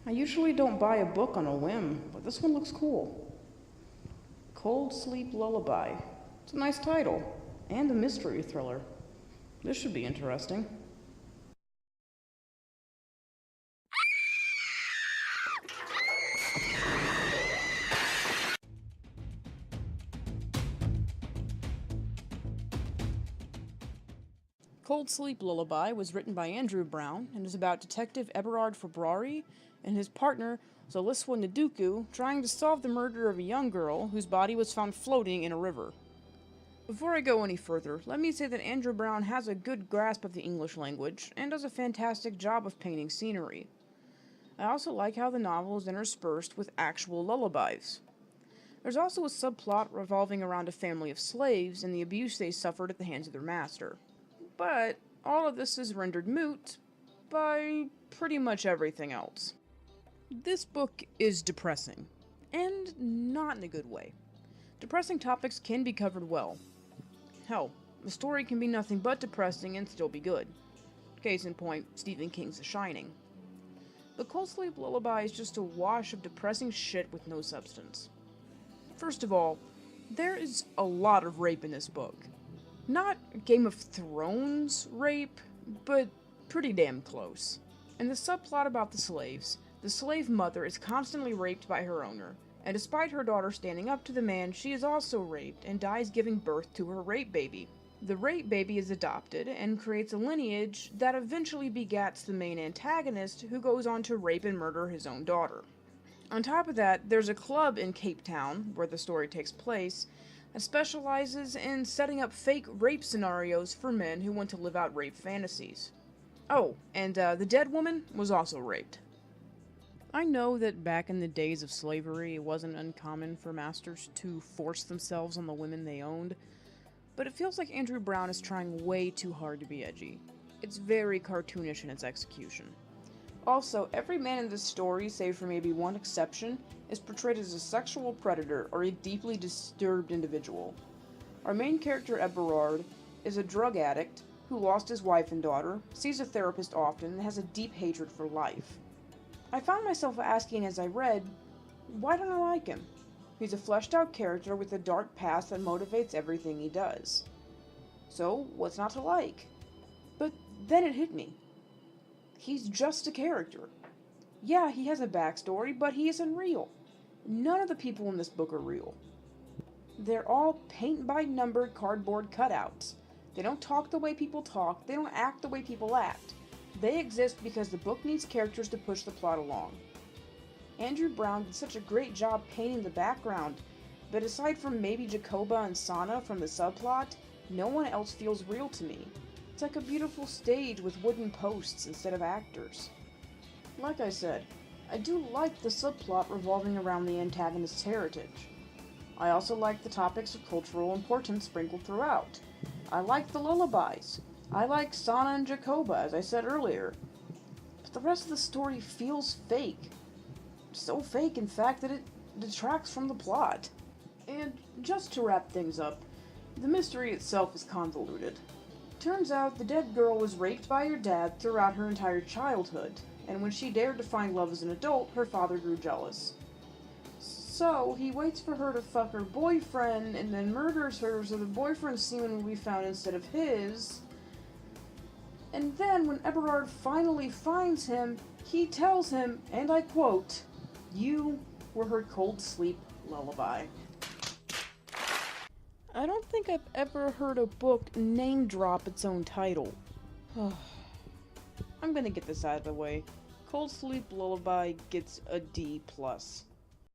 I usually don't buy a book on a whim, but this one looks cool. Cold Sleep Lullaby. It's a nice title, and a mystery thriller. This should be interesting. Cold Sleep Lullaby was written by Andrew Brown and is about Detective Eberard Februari and his partner Zoliswa Naduku trying to solve the murder of a young girl whose body was found floating in a river. Before I go any further, let me say that Andrew Brown has a good grasp of the English language and does a fantastic job of painting scenery. I also like how the novel is interspersed with actual lullabies. There's also a subplot revolving around a family of slaves and the abuse they suffered at the hands of their master. But all of this is rendered moot by pretty much everything else. This book is depressing, and not in a good way. Depressing topics can be covered well. Hell, the story can be nothing but depressing and still be good. Case in point, Stephen King's The Shining. The Cold Sleep Lullaby is just a wash of depressing shit with no substance. First of all, there is a lot of rape in this book. Not Game of Thrones rape, but pretty damn close. In the subplot about the slaves, the slave mother is constantly raped by her owner, and despite her daughter standing up to the man, she is also raped and dies giving birth to her rape baby. The rape baby is adopted and creates a lineage that eventually begats the main antagonist, who goes on to rape and murder his own daughter. On top of that, there's a club in Cape Town, where the story takes place, that specializes in setting up fake rape scenarios for men who want to live out rape fantasies. Oh, and the dead woman was also raped. I know that back in the days of slavery, it wasn't uncommon for masters to force themselves on the women they owned, but it feels like Andrew Brown is trying way too hard to be edgy. It's very cartoonish in its execution. Also, every man in this story, save for maybe one exception, is portrayed as a sexual predator or a deeply disturbed individual. Our main character, Eberard, is a drug addict who lost his wife and daughter, sees a therapist often, and has a deep hatred for life. I found myself asking as I read, why don't I like him? He's a fleshed out character with a dark past that motivates everything he does. So, what's not to like? But then it hit me. He's just a character. Yeah, he has a backstory, but he isn't real. None of the people in this book are real. They're all paint-by-number cardboard cutouts. They don't talk the way people talk, they don't act the way people act. They exist because the book needs characters to push the plot along. Andrew Brown did such a great job painting the background, but aside from maybe Jacoba and Sana from the subplot, no one else feels real to me. It's like a beautiful stage with wooden posts instead of actors. Like I said, I do like the subplot revolving around the antagonist's heritage. I also like the topics of cultural importance sprinkled throughout. I like the lullabies. I like Sana and Jacoba, as I said earlier. But the rest of the story feels fake. So fake, in fact, that it detracts from the plot. And just to wrap things up, the mystery itself is convoluted. Turns out the dead girl was raped by her dad throughout her entire childhood, and when she dared to find love as an adult, her father grew jealous. So, he waits for her to fuck her boyfriend and then murders her so the boyfriend's semen will be found instead of his. And then, when Eberard finally finds him, he tells him, and I quote, "You were her cold sleep lullaby." I don't think I've ever heard a book name drop its own title. I'm gonna get this out of the way. Cold Sleep Lullaby gets a D+.